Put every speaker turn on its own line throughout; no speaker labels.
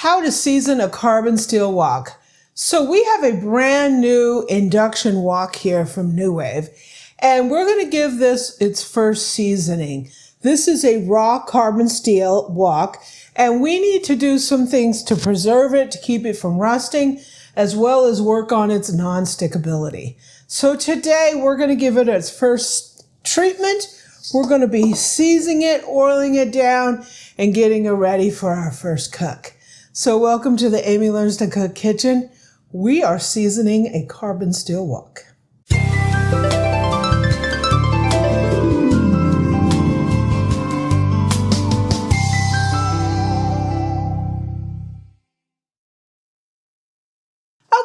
how to season a carbon steel wok. So we have a brand new induction wok here from NuWave, and we're going to give this its first seasoning. This is a raw carbon steel wok, and we need to do some things to preserve it, to keep it from rusting, as well as work on its non-stickability. So today we're going to give it its first treatment. We're going to be seasoning it, oiling it down, and getting it ready for our first cook. So welcome to the Amy Learns to Cook kitchen. We are seasoning a carbon steel wok.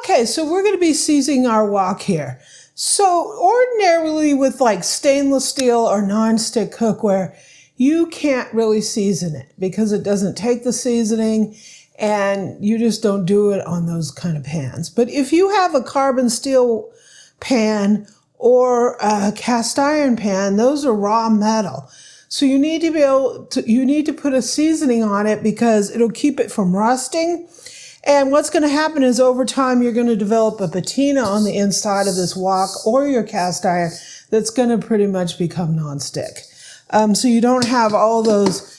Okay, so we're going to be seasoning our wok here. So ordinarily with like stainless steel or non-stick cookware, you can't really season it because it doesn't take the seasoning and you just don't do it on those kind of pans. But if you have a carbon steel pan or a cast iron pan, those are raw metal. So you need to put a seasoning on it because it'll keep it from rusting. And what's going to happen is over time, you're going to develop a patina on the inside of this wok or your cast iron that's going to pretty much become nonstick. So you don't have all those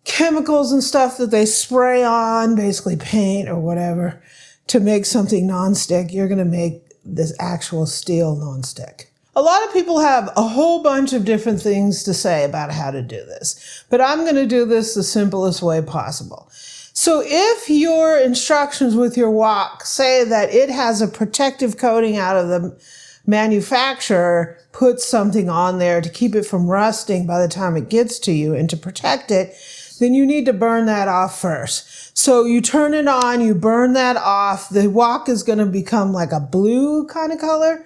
chemicals and stuff that they spray on, basically paint or whatever, to make something nonstick. You're going to make this actual steel nonstick. A lot of people have a whole bunch of different things to say about how to do this, but I'm going to do this the simplest way possible. So if your instructions with your wok say that it has a protective coating out of the manufacturer, put something on there to keep it from rusting by the time it gets to you and to protect it, then you need to burn that off first. So you turn it on, you burn that off. The wok is going to become like a blue kind of color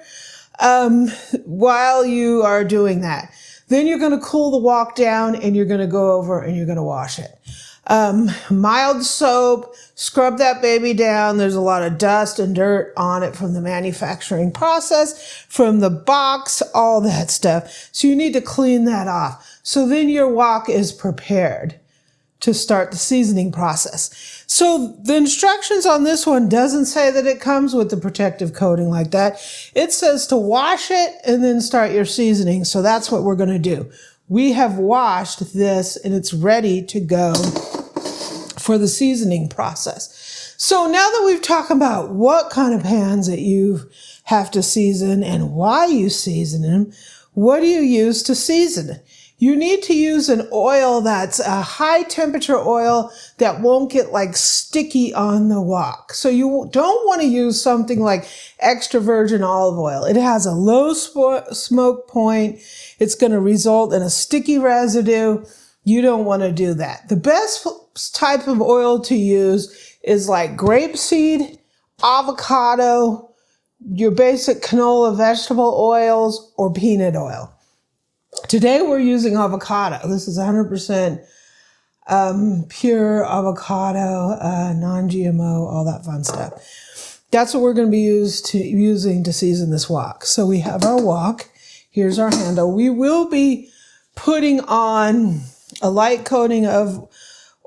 while you are doing that. Then you're going to cool the wok down and you're going to go over and you're going to wash it. Mild soap, scrub that baby down. There's a lot of dust and dirt on it from the manufacturing process, from the box, all that stuff. So you need to clean that off. So then your wok is prepared to start the seasoning process. So the instructions on this one doesn't say that it comes with the protective coating like that. It says to wash it and then start your seasoning. So that's what we're going to do. We have washed this and it's ready to go for the seasoning process. So now that we've talked about what kind of pans that you have to season and why you season them, what do you use to season it? You need to use an oil that's a high temperature oil that won't get like sticky on the wok. So you don't want to use something like extra virgin olive oil. It has a low smoke point. It's going to result in a sticky residue. You don't want to do that. The best type of oil to use is like grapeseed, avocado, your basic canola vegetable oils, or peanut oil. Today we're using avocado. This is 100% pure avocado, non-GMO, all that fun stuff. That's what we're going to be using to season this wok. So we have our wok. Here's our handle. We will be putting on a light coating of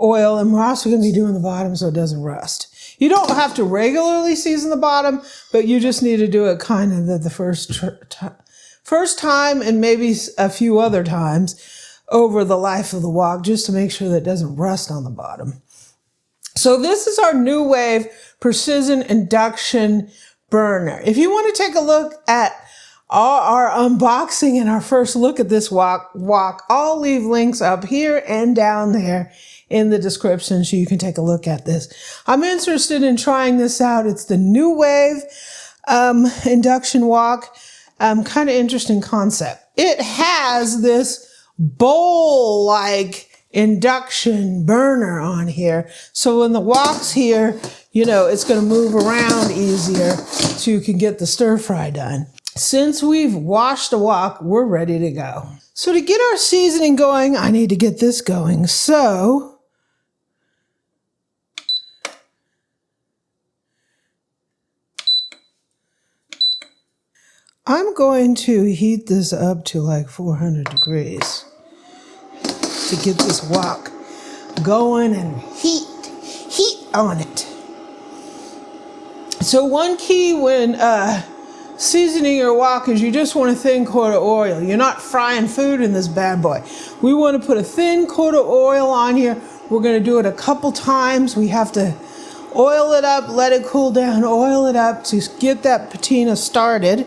oil, and we're also going to be doing the bottom so it doesn't rust. You don't have to regularly season the bottom, but you just need to do it kind of the first time and maybe a few other times over the life of the wok just to make sure that it doesn't rust on the bottom. So this is our NuWave Precision Induction Burner. If you want to take a look at our unboxing and our first look at this wok, I'll leave links up here and down there in the description so you can take a look at this. I'm interested in trying this out. It's the NuWave Induction Wok. Kind of interesting concept. It has this bowl-like induction burner on here. So when the wok's here, you know, it's going to move around easier so you can get the stir fry done. Since we've washed the wok, we're ready to go. So to get our seasoning going, I need to get this going. So I'm going to heat this up to like 400 degrees to get this wok going and heat on it. So one key when seasoning your wok is you just want a thin coat of oil. You're not frying food in this bad boy. We want to put a thin coat of oil on here. We're going to do it a couple times. We have to oil it up, let it cool down, oil it up to get that patina started.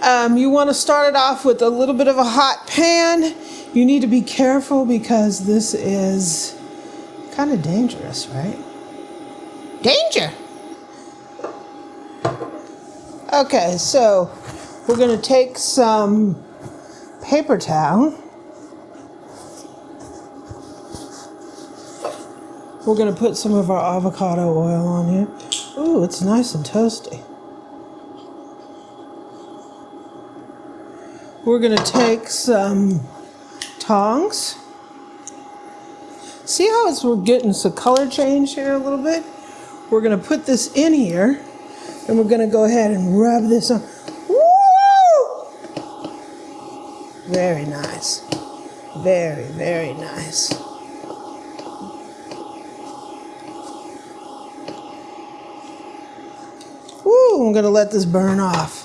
You want to start it off with a little bit of a hot pan. You need to be careful because this is kind of dangerous, right? Danger! Okay, so we're going to take some paper towel. We're going to put some of our avocado oil on here. Ooh, it's nice and toasty. We're going to take some tongs. See how we're getting some color change here a little bit? We're going to put this in here, and we're going to go ahead and rub this on. Woo! Very nice. Very, very nice. Woo! I'm going to let this burn off.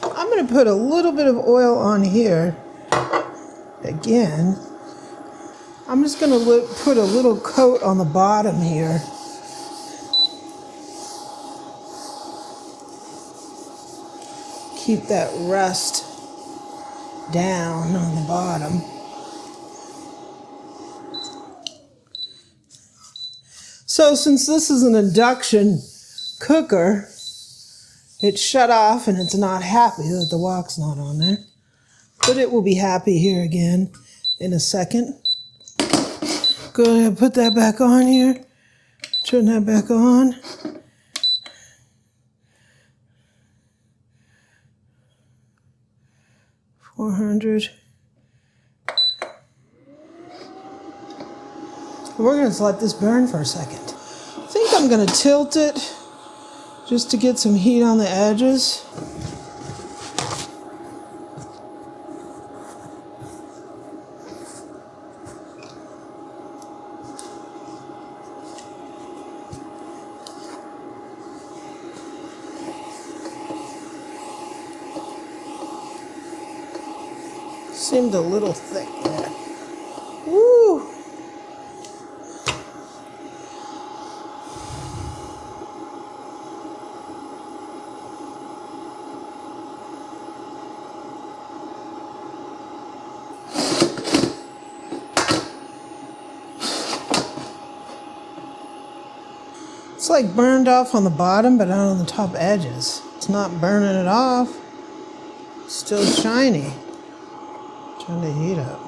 I'm going to put a little bit of oil on here again. I'm just going to put a little coat on the bottom here. Keep that rust down on the bottom. So since this is an induction cooker, it's shut off and it's not happy that the wok's not on there. But it will be happy here again in a second. Go ahead and put that back on here. Turn that back on. $400. We're going to let this burn for a second. I think I'm going to tilt it just to get some heat on the edges. Seemed a little thick there. Woo! It's like burned off on the bottom, but not on the top edges. It's not burning it off. It's still shiny. Turn the heat up.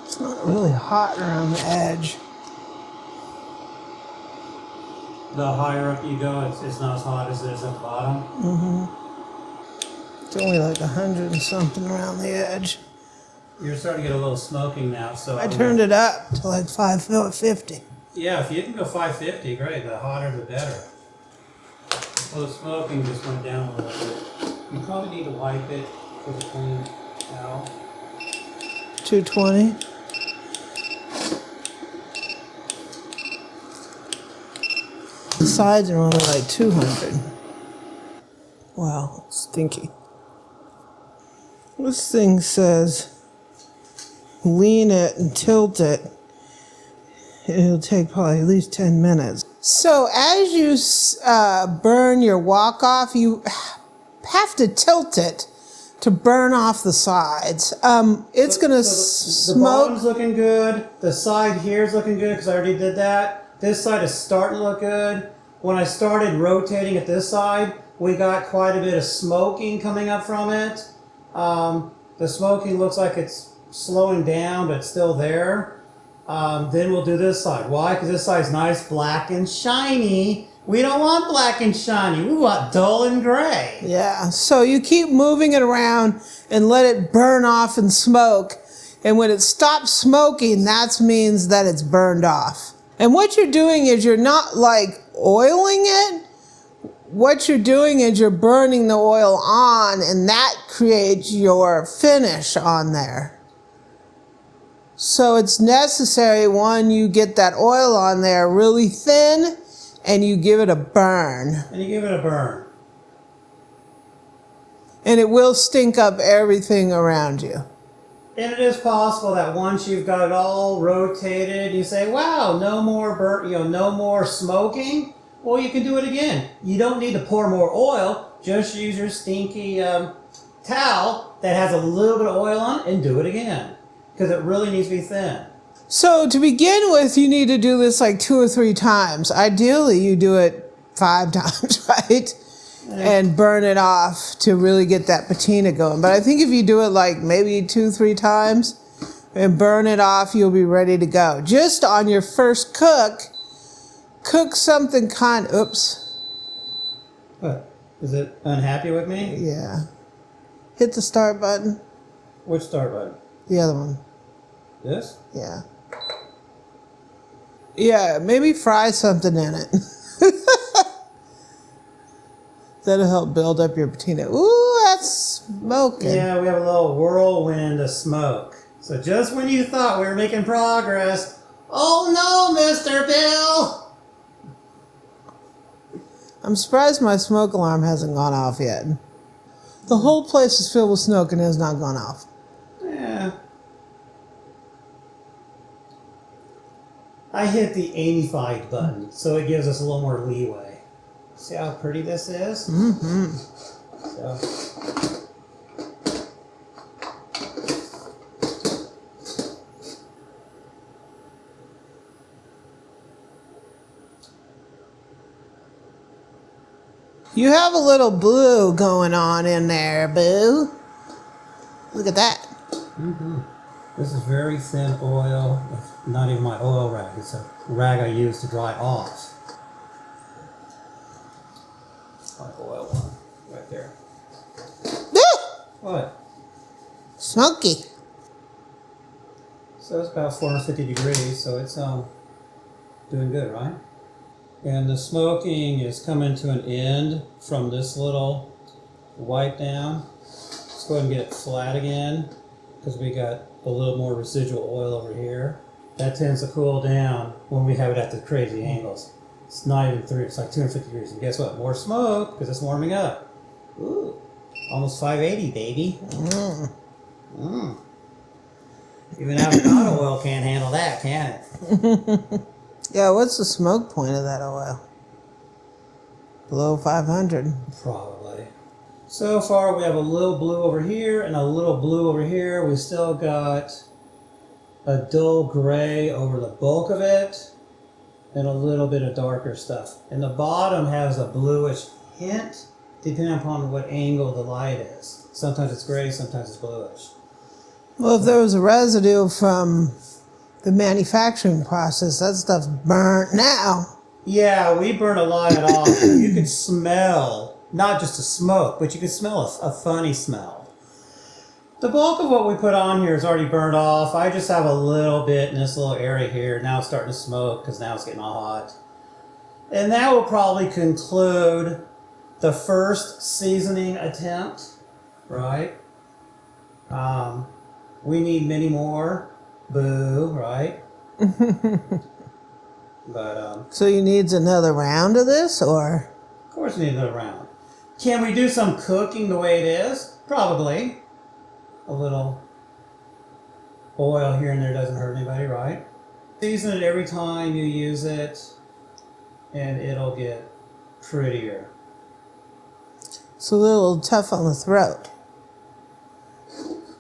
It's not really hot around the edge.
The higher up you go, it's not as hot as it is at the bottom.
It's only like 100 and something around the edge.
You're starting to get a little smoking now, so...
I turned it up to like 550.
Yeah, if you can go 550, great. The hotter, the better. Well, the smoking just went down a little bit. You probably need to wipe it with a clean towel.
220. The sides are only like 200. Wow, it's stinky. This thing says lean it and tilt it. It'll take probably at least 10 minutes. So as you burn your wok off, you have to tilt it to burn off the sides. It's gonna smoke.
The bottom's looking good. The side here's looking good because I already did that. This side is starting to look good. When I started rotating at this side, we got quite a bit of smoking coming up from it. The smoking looks like it's slowing down, but it's still there. Then we'll do this side. Why? Because this side's nice, black and shiny. We don't want black and shiny. We want dull and gray.
Yeah, so you keep moving it around and let it burn off and smoke. And when it stops smoking, that means that it's burned off. And what you're doing is you're not like oiling it. What you're doing is you're burning the oil on, and that creates your finish on there. So it's necessary when you get that oil on there really thin and you give it a burn.
And you give it a burn.
And it will stink up everything around you.
And it is possible that once you've got it all rotated, you say, wow, no more burnt, no more smoking. Well, you can do it again. You don't need to pour more oil. Just use your stinky towel that has a little bit of oil on it and do it again. Because it really needs to be thin.
So to begin with, you need to do this like 2 or 3 times. Ideally, you do it 5 times, right? And burn it off to really get that patina going. But I think if you do it like maybe 2, 3 times and burn it off, you'll be ready to go. Just on your first cook something oops.
What? Is it unhappy with me?
Yeah. Hit the start button.
Which start button?
The other one.
This?
Yeah. Yeah, maybe fry something in it. That'll help build up your patina. Ooh, that's smoking.
Yeah, we have a little whirlwind of smoke. So just when you thought we were making progress, oh no, Mr. Bill!
I'm surprised my smoke alarm hasn't gone off yet. The whole place is filled with smoke and has not gone off.
Yeah. I hit the Amified button, so it gives us a little more leeway. See how pretty this is?
Mm-hmm.
So.
You have a little blue going on in there, boo. Look at that.
Mm-hmm. This is very thin oil. It's not even my oil rag. It's a rag I use to dry off. My oil one, right there. What?
Smoky.
So it's about 450 degrees, so it's doing good, right? And the smoking is coming to an end from this little wipe down. Let's go ahead and get it flat again, because we got a little more residual oil over here. That tends to cool down when we have it at the crazy angles. It's not even 3, it's like 250 degrees. And guess what? More smoke, because it's warming up. Ooh, almost 580, baby.
Mm.
Mm. Even avocado oil can't handle that, can it?
Yeah, what's the smoke point of that oil? Below 500.
Probably. So far we have a little blue over here and a little blue over here. We still got a dull gray over the bulk of it and a little bit of darker stuff. And the bottom has a bluish hint depending upon what angle the light is. Sometimes it's gray, sometimes it's bluish.
Well, if there was a residue from the manufacturing process, that stuff's burnt now.
Yeah, we burn a lot off. You can smell, not just the smoke, but you can smell a funny smell. The bulk of what we put on here is already burned off. I just have a little bit in this little area here. Now it's starting to smoke because now it's getting all hot. And that will probably conclude the first seasoning attempt, right? We need many more. Boo, right? But
So you needs another round of this, or?
of course we need another round. Can we do some cooking the way it is? Probably. A little oil here and there doesn't hurt anybody, right? Season it every time you use it and it'll get prettier.
It's a little tough on the throat.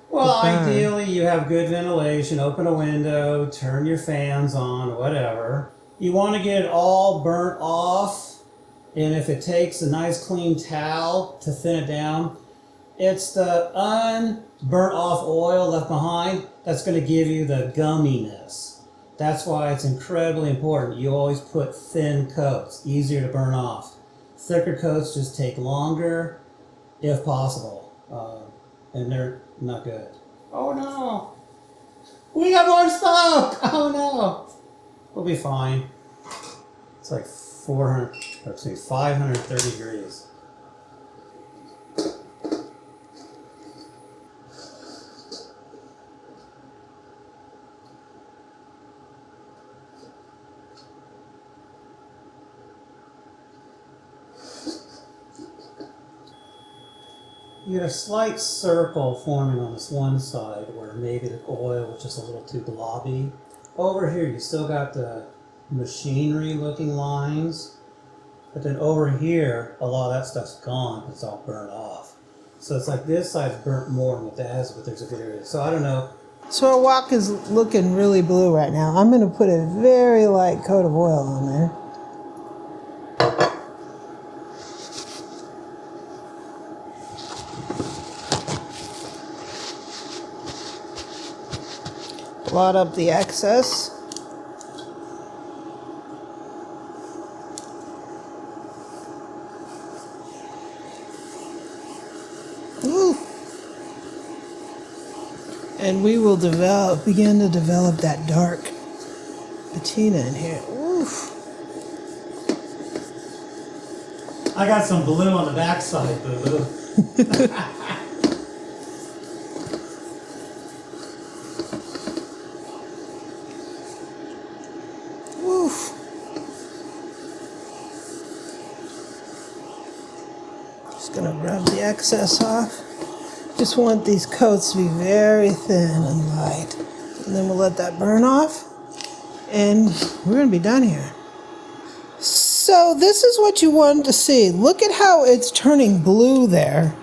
Well, ideally you have good ventilation, open a window, turn your fans on, whatever. You want to get it all burnt off, and if it takes a nice clean towel to thin it down, it's the unburnt off oil left behind that's going to give you the gumminess. That's why it's incredibly important. You always put thin coats, easier to burn off. Thicker coats just take longer, if possible, and they're not good. Oh no! We got more smoke! Oh no! We'll be fine. It's like 530 degrees. You get a slight circle forming on this one side where maybe the oil was just a little too globby. Over here you still got the machinery looking lines, but then over here a lot of that stuff's gone. It's all burnt off. So it's like this side's burnt more than what that has, but there's a good area. So I don't know.
So our wok is looking really blue right now. I'm going to put a very light coat of oil on there. Blot up the excess. Ooh. And we will begin to develop that dark patina in here. Oof.
I got some blue on the backside, boo-boo.
Oof. Just gonna rub the excess off. Just want these coats to be very thin and light. And then we'll let that burn off. And we're gonna be done here. So this is what you wanted to see. Look at how it's turning blue there.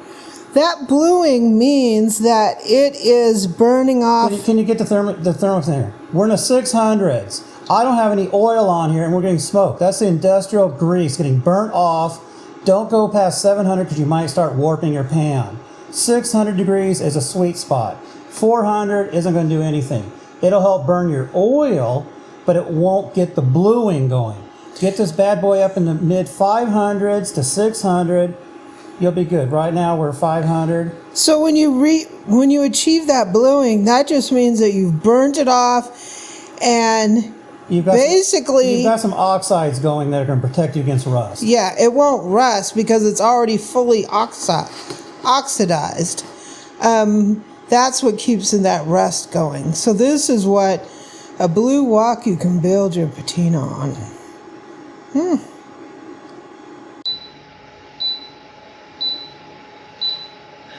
That bluing means that it is burning off.
Can you get the thermos in here? We're in the 600s. I don't have any oil on here and we're getting smoke. That's the industrial grease getting burnt off. Don't go past 700 because you might start warping your pan. 600 degrees is a sweet spot. 400 isn't going to do anything. It'll help burn your oil, but it won't get the bluing going. Get this bad boy up in the mid 500s to 600. You'll be good. Right now we're 500.
So when you achieve that bluing, that just means that you've burnt it off, and you've got
some oxides going that are going to protect you against rust.
Yeah, it won't rust because it's already fully oxidized. That's what keeps that rust going. So this is what a blue wok you can build your patina on.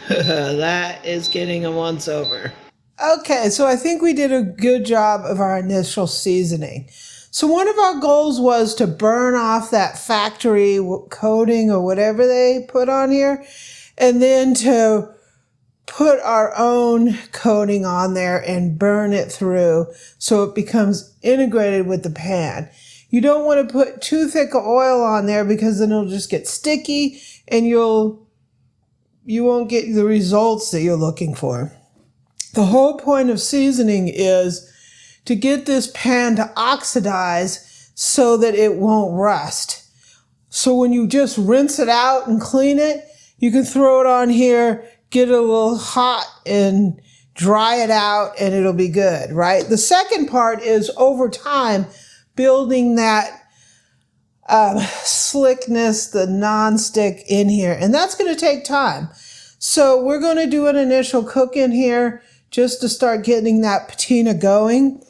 That is getting a once over. Okay, so I think we did a good job of our initial seasoning. So one of our goals was to burn off that factory coating or whatever they put on here, and then to put our own coating on there and burn it through so it becomes integrated with the pan. You don't want to put too thick of oil on there because then it'll just get sticky and you won't get the results that you're looking for. The whole point of seasoning is to get this pan to oxidize so that it won't rust. So when you just rinse it out and clean it, you can throw it on here, get it a little hot and dry it out, and it'll be good, right? The second part is over time building that slickness, the non-stick in here, and that's going to take time. So we're going to do an initial cook in here just to start getting that patina going.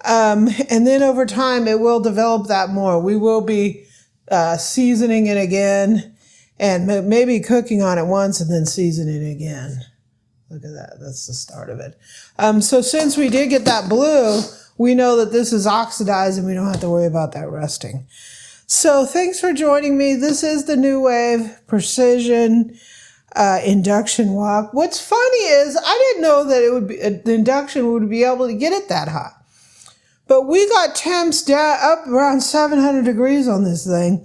And then over time, it will develop that more. We will be seasoning it again and maybe cooking on it once and then seasoning it again. Look at that. That's the start of it. So since we did get that blue, we know that this is oxidized and we don't have to worry about that rusting. So thanks for joining me. This is the NuWave Precision Induction Wok. What's funny is I didn't know that the induction would be able to get it that hot. But we got temps down up around 700 degrees on this thing.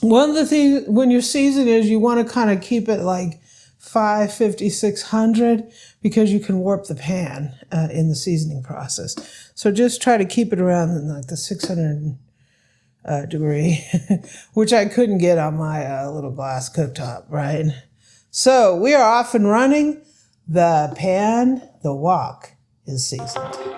One of the things when you're seasoning is you want to kind of keep it like 550, 600 because you can warp the pan in the seasoning process. So just try to keep it around in like the 600 degree, which I couldn't get on my little glass cooktop, right? So we are off and running. The pan, the wok, is seasoned.